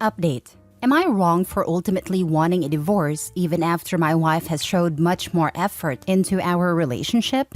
Update. Am I wrong for ultimately wanting a divorce even after my wife has showed much more effort into our relationship?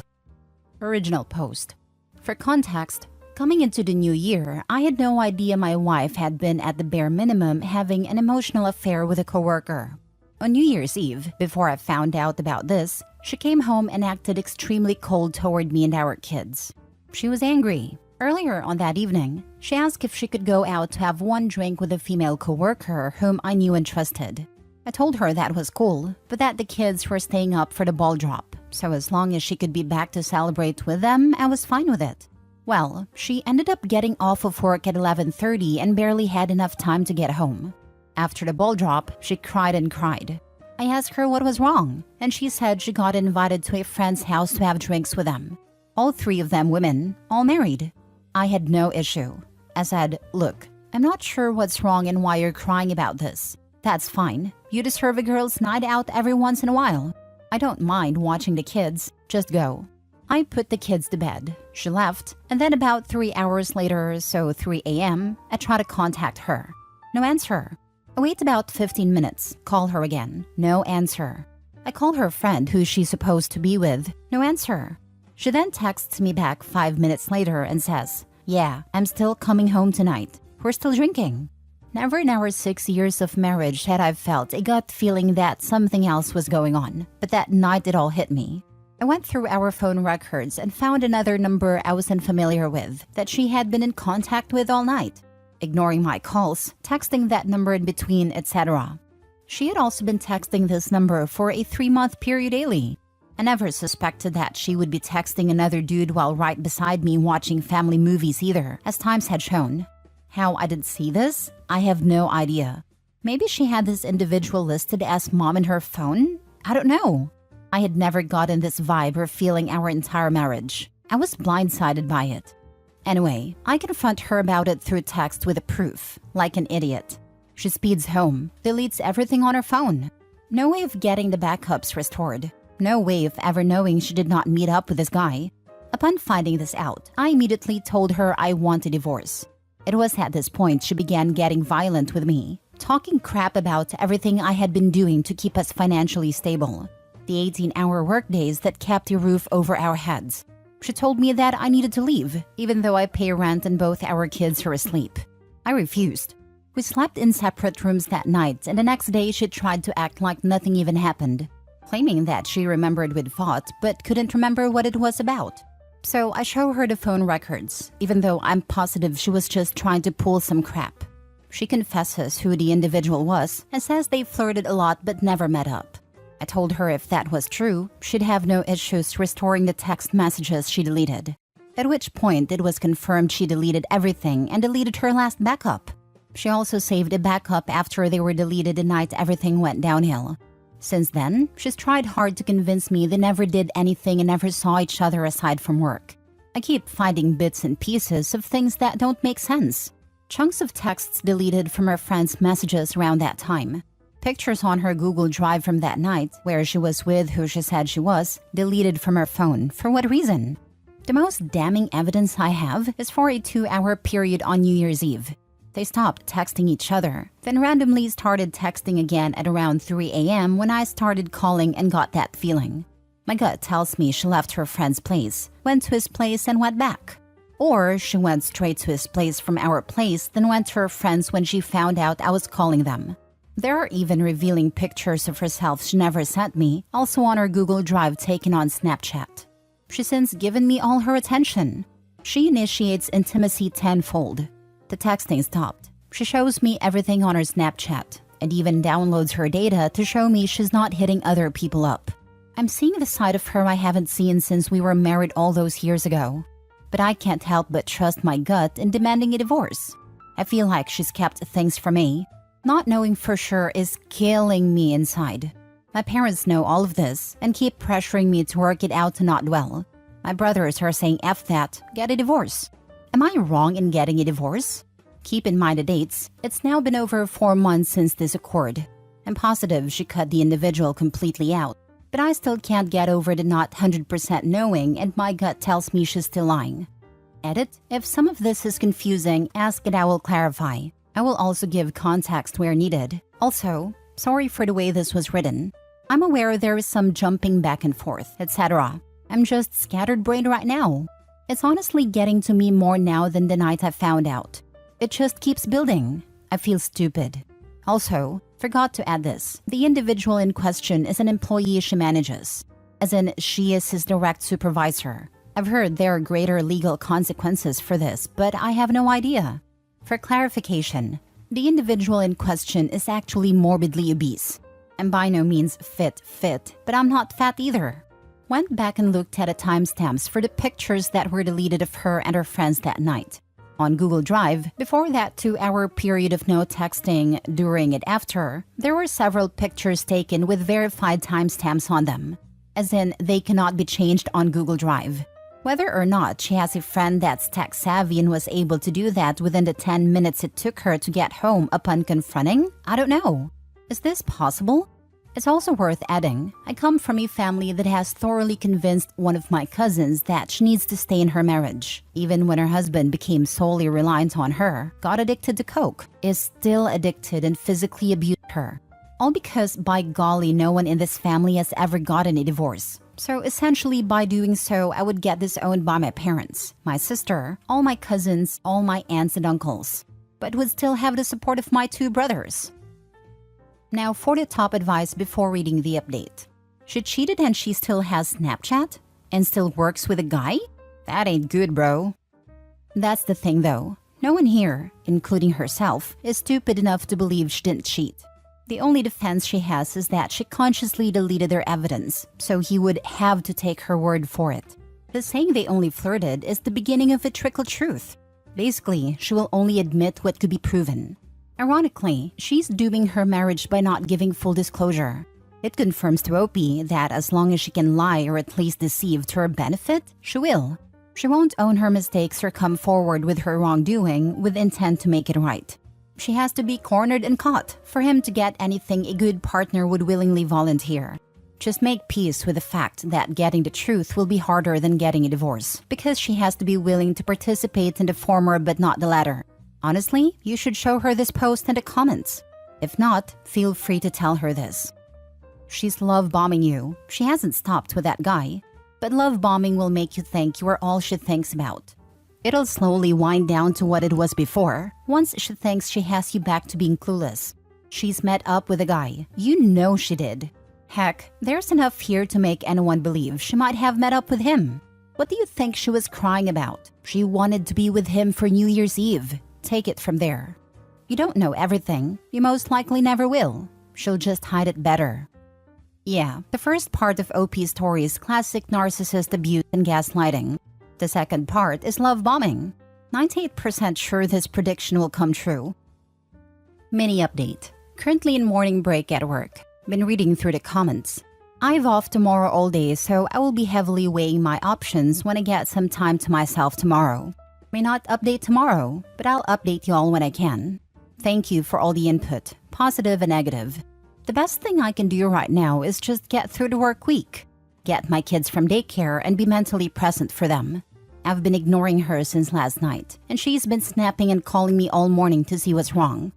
Original post. For context, coming into the new year, I had no idea my wife had been at the bare minimum having an emotional affair with a coworker. On New Year's Eve, before I found out about this, she came home and acted extremely cold toward me and our kids. She was angry. Earlier on that evening, she asked if she could go out to have one drink with a female coworker whom I knew and trusted. I told her that was cool, but that the kids were staying up for the ball drop, so as long as she could be back to celebrate with them, I was fine with it. Well, she ended up getting off of work at 11:30 and barely had enough time to get home. After the ball drop, she cried and cried. I asked her what was wrong, and she said she got invited to a friend's house to have drinks with them. All three of them women, all married. I had no issue. I said, "Look, I'm not sure what's wrong and why you're crying about this. That's fine. You deserve a girl's night out every once in a while. I don't mind watching the kids. Just go." I put the kids to bed. She left, and then about 3 hours later, so 3 a.m., I tried to contact her. No answer. I wait about 15 minutes, call her again. No answer. I call her friend who she's supposed to be with. No answer. She then texts me back 5 minutes later and says, "Yeah, I'm still coming home tonight. We're still drinking." Never in our 6 years of marriage had I felt a gut feeling that something else was going on, but that night it all hit me. I went through our phone records and found another number I wasn't familiar with that she had been in contact with all night, ignoring my calls, texting that number in between, etc. She had also been texting this number for a 3-month period daily. I never suspected that she would be texting another dude while right beside me watching family movies either, as times had shown. How I did see this? I have no idea. Maybe she had this individual listed as mom in her phone? I don't know. I had never gotten this vibe or feeling our entire marriage. I was blindsided by it. Anyway, I confront her about it through text with a proof, like an idiot. She speeds home, deletes everything on her phone. No way of getting the backups restored. No way of ever knowing she did not meet up with this guy. Upon finding this out, I immediately told her I want a divorce. It was at this point she began getting violent with me, talking crap about everything I had been doing to keep us financially stable. The 18-hour workdays that kept a roof over our heads. She told me that I needed to leave, even though I pay rent and both our kids are asleep. I refused. We slept in separate rooms that night, and the next day she tried to act like nothing even happened, claiming that she remembered with thought but couldn't remember what it was about. So I show her the phone records, even though I'm positive she was just trying to pull some crap. She confesses who the individual was and says they flirted a lot but never met up. I told her if that was true, she'd have no issues restoring the text messages she deleted. At which point it was confirmed she deleted everything and deleted her last backup. She also saved a backup after they were deleted the night everything went downhill. Since then, she's tried hard to convince me they never did anything and never saw each other aside from work. I keep finding bits and pieces of things that don't make sense. Chunks of texts deleted from her friends' messages around that time. Pictures on her Google Drive from that night, where she was with who she said she was, deleted from her phone. For what reason? The most damning evidence I have is for a 2-hour period on New Year's Eve. They stopped texting each other, then randomly started texting again at around 3 a.m. when I started calling and got that feeling. My gut tells me she left her friend's place, went to his place and went back. Or she went straight to his place from our place, then went to her friend's when she found out I was calling them. There are even revealing pictures of herself she never sent me, also on her Google Drive taken on Snapchat. She's since given me all her attention. She initiates intimacy tenfold. The texting stopped. She shows me everything on her Snapchat and even downloads her data to show me she's not hitting other people up. I'm seeing the side of her I haven't seen since we were married all those years ago. But I can't help but trust my gut in demanding a divorce. I feel like she's kept things from me. Not knowing for sure is killing me inside. My parents know all of this and keep pressuring me to work it out to not dwell. My brothers are saying F that, get a divorce. Am I wrong in getting a divorce? Keep in mind the dates. It's now been over 4 months since this occurred. I'm positive she cut the individual completely out, but I still can't get over the not 100% knowing, and my gut tells me she's still lying. Edit: if some of this is confusing, ask and I will clarify. I will also give context where needed. Also, sorry for the way this was written. I'm aware there is some jumping back and forth, etc. I'm just scattered brained right now. It's honestly getting to me more now than the night I found out. It just keeps building. I feel stupid. Also, forgot to add this. The individual in question is an employee she manages. As in, she is his direct supervisor. I've heard there are greater legal consequences for this, but I have no idea. For clarification, the individual in question is actually morbidly obese. I'm by no means fit, but I'm not fat either. Went back and looked at the timestamps for the pictures that were deleted of her and her friends that night. On Google Drive, before that 2-hour period of no texting, during and after, there were several pictures taken with verified timestamps on them. As in, they cannot be changed on Google Drive. Whether or not she has a friend that's tech-savvy and was able to do that within the 10 minutes it took her to get home upon confronting, I don't know. Is this possible? It's also worth adding, I come from a family that has thoroughly convinced one of my cousins that she needs to stay in her marriage, even when her husband became solely reliant on her, got addicted to coke, is still addicted and physically abused her. All because, by golly, no one in this family has ever gotten a divorce. So essentially, by doing so, I would get disowned by my parents, my sister, all my cousins, all my aunts and uncles, but would still have the support of my 2 brothers. Now for the top advice before reading the update. She cheated and she still has Snapchat? And still works with a guy? That ain't good, bro. That's the thing though. No one here, including herself, is stupid enough to believe she didn't cheat. The only defense she has is that she consciously deleted their evidence, so he would have to take her word for it. The saying they only flirted is the beginning of a trickle truth. Basically, she will only admit what could be proven. Ironically, she's doing her marriage by not giving full disclosure. It confirms to OP that as long as she can lie or at least deceive to her benefit, she will. She won't own her mistakes or come forward with her wrongdoing with intent to make it right. She has to be cornered and caught for him to get anything a good partner would willingly volunteer. Just make peace with the fact that getting the truth will be harder than getting a divorce, because she has to be willing to participate in the former but not the latter. Honestly, you should show her this post in the comments. If not, feel free to tell her this. She's love bombing you. She hasn't stopped with that guy. But love bombing will make you think you are all she thinks about. It'll slowly wind down to what it was before, once she thinks she has you back to being clueless. She's met up with a guy. You know she did. Heck, there's enough here to make anyone believe she might have met up with him. What do you think she was crying about? She wanted to be with him for New Year's Eve. Take it from there. You don't know everything. You most likely never will. She'll just hide it better. Yeah, the first part of OP's story is classic narcissist abuse and gaslighting. The second part is love bombing. 98% sure this prediction will come true. Mini update. Currently in morning break at work. Been reading through the comments. I've off tomorrow all day, so I will be heavily weighing my options when I get some time to myself tomorrow. May not update tomorrow, but I'll update you all when I can. Thank you for all the input, positive and negative. The best thing I can do right now is just get through the work week. Get my kids from daycare and be mentally present for them. I've been ignoring her since last night, and she's been snapping and calling me all morning to see what's wrong.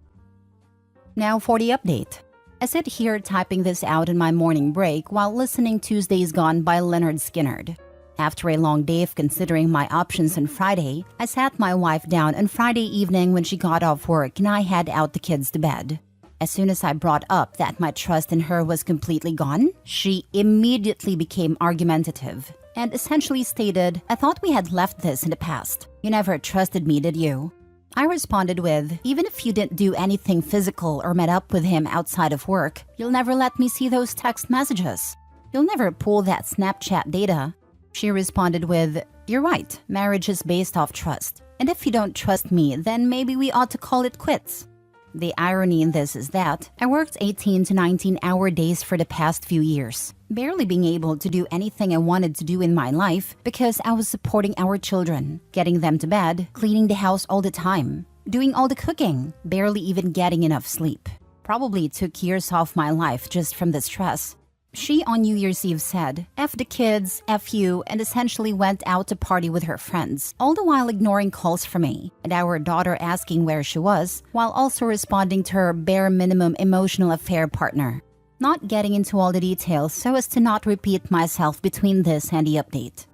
Now for the update. I sit here typing this out in my morning break while listening Tuesdays Gone by Leonard Skinnard. After a long day of considering my options on Friday, I sat my wife down on Friday evening when she got off work and I had out the kids to bed. As soon as I brought up that my trust in her was completely gone, she immediately became argumentative and essentially stated, "I thought we had left this in the past. You never trusted me, did you?" I responded with, "Even if you didn't do anything physical or met up with him outside of work, you'll never let me see those text messages. You'll never pull that Snapchat data." She responded with, "You're right, marriage is based off trust. And if you don't trust me, then maybe we ought to call it quits." The irony in this is that I worked 18 to 19-hour days for the past few years, barely being able to do anything I wanted to do in my life because I was supporting our children, getting them to bed, cleaning the house all the time, doing all the cooking, barely even getting enough sleep. Probably took years off my life just from the stress. She on New Year's Eve said, "F the kids, F you," and essentially went out to party with her friends, all the while ignoring calls from me, and our daughter asking where she was, while also responding to her bare minimum emotional affair partner. Not getting into all the details so as to not repeat myself between this and the update.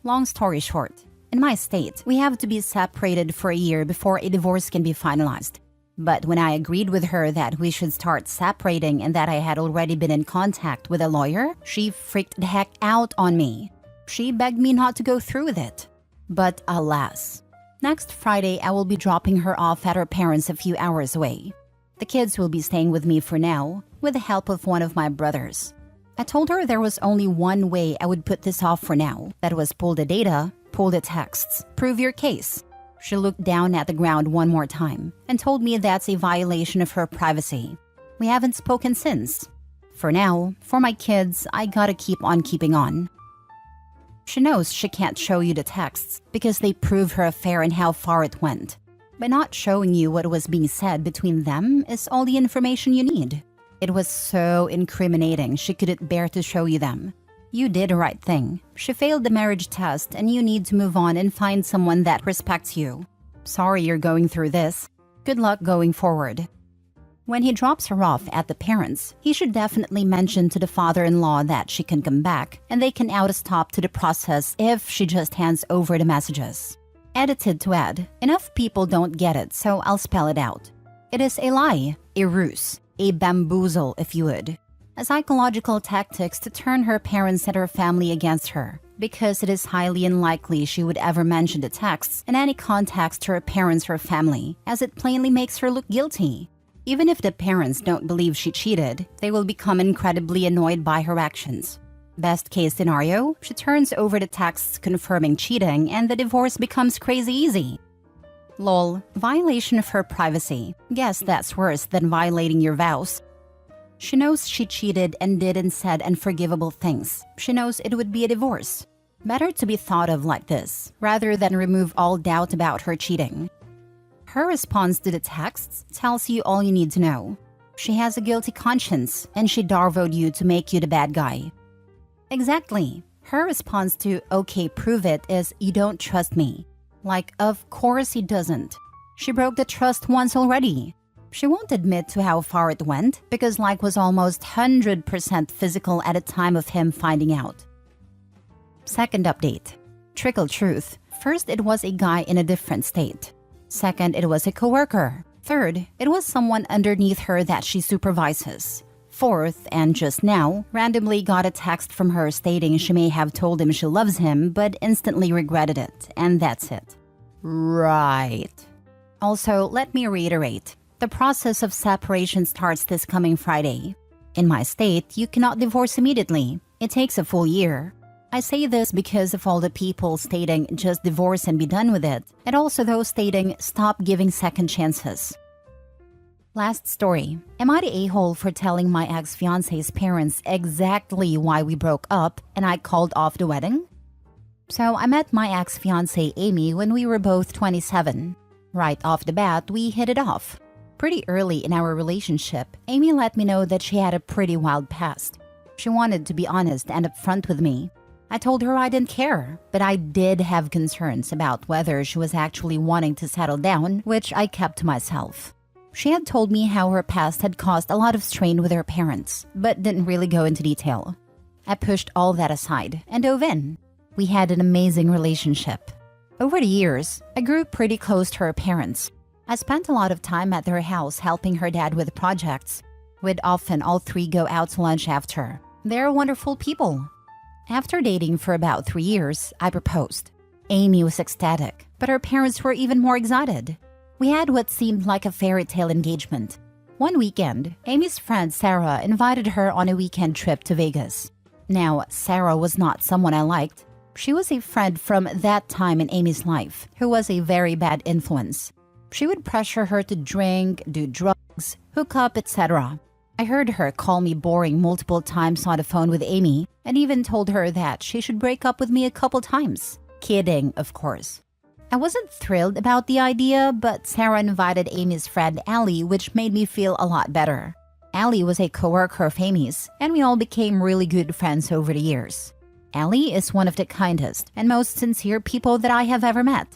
Long story short, in my state, we have to be separated for a year before a divorce can be finalized. But when I agreed with her that we should start separating and that I had already been in contact with a lawyer, she freaked the heck out on me. She begged me not to go through with it. But alas, next Friday I will be dropping her off at her parents' a few hours away. The kids will be staying with me for now, with the help of one of my brothers. I told her there was only one way I would put this off for now. That was pull the data, pull the texts, prove your case. She looked down at the ground one more time and told me that's a violation of her privacy. We haven't spoken since. For now, for my kids, I gotta keep on keeping on. She knows she can't show you the texts because they prove her affair and how far it went. By not showing you what was being said between them is all the information you need. It was so incriminating she couldn't bear to show you them. You did the right thing. She failed the marriage test and you need to move on and find someone that respects you. Sorry you're going through this. Good luck going forward. When he drops her off at the parents', he should definitely mention to the father-in-law that she can come back and they can out a stop to the process if she just hands over the messages. Edited to add, enough people don't get it, so I'll spell it out. It is a lie, a ruse, a bamboozle if you would. A psychological tactics to turn her parents and her family against her, because it is highly unlikely she would ever mention the texts in any context to her parents or family, as it plainly makes her look guilty. Even if the parents don't believe she cheated, they will become incredibly annoyed by her actions. Best case scenario, she turns over the texts confirming cheating and the divorce becomes crazy easy. Lol, violation of her privacy. Guess that's worse than violating your vows. She knows she cheated and did and said unforgivable things. She knows it would be a divorce. Better to be thought of like this, rather than remove all doubt about her cheating. Her response to the texts tells you all you need to know. She has a guilty conscience, and she darvoed you to make you the bad guy. Exactly. Her response to "okay, prove it" is "you don't trust me." Like, of course he doesn't. She broke the trust once already. She won't admit to how far it went because like was almost 100% physical at the time of him finding out. Second update. Trickle truth. First, it was a guy in a different state. Second, it was a coworker. Third, it was someone underneath her that she supervises. Fourth, and just now, randomly got a text from her stating she may have told him she loves him but instantly regretted it, and that's it. Right. Also, let me reiterate. The process of separation starts this coming Friday. In my state, you cannot divorce immediately. It takes a full year. I say this because of all the people stating just divorce and be done with it, and also those stating stop giving second chances. Last story. Am I the a-hole for telling my ex-fiance's parents exactly why we broke up and I called off the wedding? So I met my ex-fiance Amy when we were both 27. Right off the bat, we hit it off. Pretty early in our relationship, Amy let me know that she had a pretty wild past. She wanted to be honest and upfront with me. I told her I didn't care, but I did have concerns about whether she was actually wanting to settle down, which I kept to myself. She had told me how her past had caused a lot of strain with her parents, but didn't really go into detail. I pushed all that aside and dove in. We had an amazing relationship. Over the years, I grew pretty close to her parents. I spent a lot of time at their house helping her dad with projects. We'd often all three go out to lunch after. They're wonderful people. After dating for about 3 years, I proposed. Amy was ecstatic, but her parents were even more excited. We had what seemed like a fairy tale engagement. One weekend, Amy's friend Sarah invited her on a weekend trip to Vegas. Now, Sarah was not someone I liked. She was a friend from that time in Amy's life who was a very bad influence. She would pressure her to drink, do drugs, hook up, etc. I heard her call me boring multiple times on the phone with Amy and even told her that she should break up with me a couple times. Kidding, of course. I wasn't thrilled about the idea, but Sarah invited Amy's friend Allie, which made me feel a lot better. Allie was a coworker of Amy's, and we all became really good friends over the years. Allie is one of the kindest and most sincere people that I have ever met.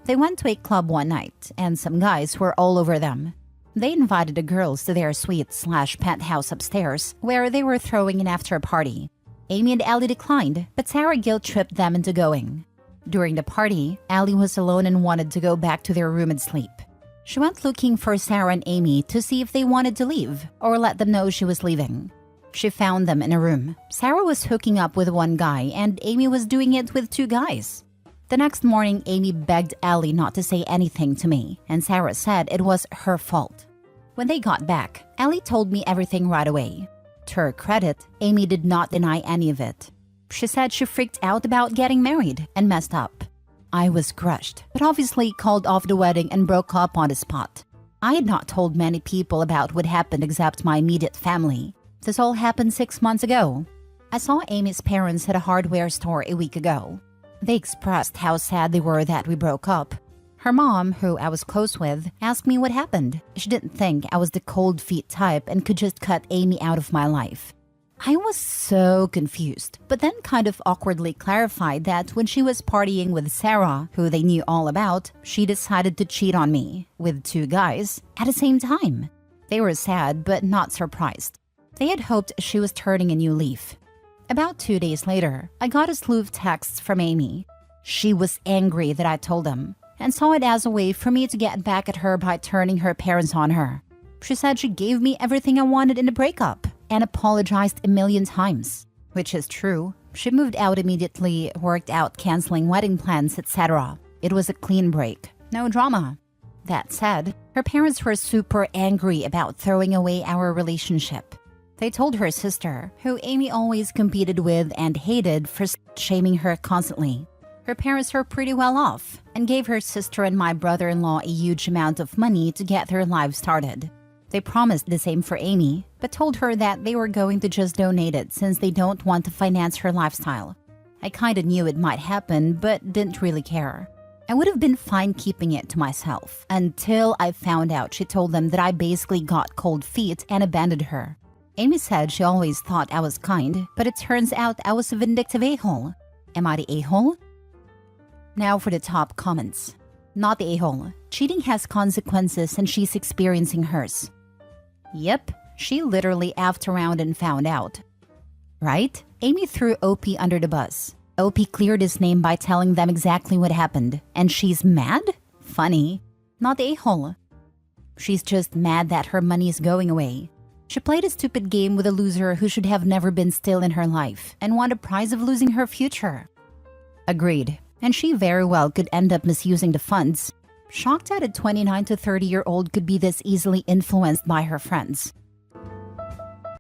They went to a club one night, and some guys were all over them. They invited the girls to their suite/penthouse upstairs, where they were throwing an after-party. Amy and Allie declined, but Sarah guilt-tripped them into going. During the party, Allie was alone and wanted to go back to their room and sleep. She went looking for Sarah and Amy to see if they wanted to leave or let them know she was leaving. She found them in a room. Sarah was hooking up with one guy and Amy was doing it with two guys. The next morning, Amy begged Allie not to say anything to me, and Sarah said it was her fault. When they got back, Allie told me everything right away. To her credit, Amy did not deny any of it. She said she freaked out about getting married and messed up. I was crushed, but obviously called off the wedding and broke up on the spot. I had not told many people about what happened except my immediate family. This all happened 6 months ago. I saw Amy's parents at a hardware store a week ago. They expressed how sad they were that we broke up. Her mom, who I was close with, asked me what happened. She didn't think I was the cold feet type and could just cut Amy out of my life. I was so confused, but then kind of awkwardly clarified that when she was partying with Sarah, who they knew all about, she decided to cheat on me with two guys at the same time. They were sad but not surprised. They had hoped she was turning a new leaf. About 2 days later, I got a slew of texts from Amy. She was angry that I told them and saw it as a way for me to get back at her by turning her parents on her. She said she gave me everything I wanted in the breakup and apologized a million times, which is true. She moved out immediately, worked out canceling wedding plans, etc. It was a clean break, no drama. That said, her parents were super angry about throwing away our relationship. They told her sister, who Amy always competed with and hated, for shaming her constantly. Her parents were pretty well off and gave her sister and my brother-in-law a huge amount of money to get their lives started. They promised the same for Amy, but told her that they were going to just donate it since they don't want to finance her lifestyle. I kinda knew it might happen, but didn't really care. I would have been fine keeping it to myself until I found out she told them that I basically got cold feet and abandoned her. Amy said she always thought I was kind, but it turns out I was a vindictive a-hole. Am I the a-hole? Now for the top comments. Not the a-hole. Cheating has consequences and she's experiencing hers. Yep, she literally effed around and found out. Right? Amy threw OP under the bus. OP cleared his name by telling them exactly what happened, and she's mad? Funny. Not the a-hole. She's just mad that her money is going away. She played a stupid game with a loser who should have never been still in her life and won the prize of losing her future. Agreed. And she very well could end up misusing the funds. Shocked that a 29 to 30-year-old could be this easily influenced by her friends.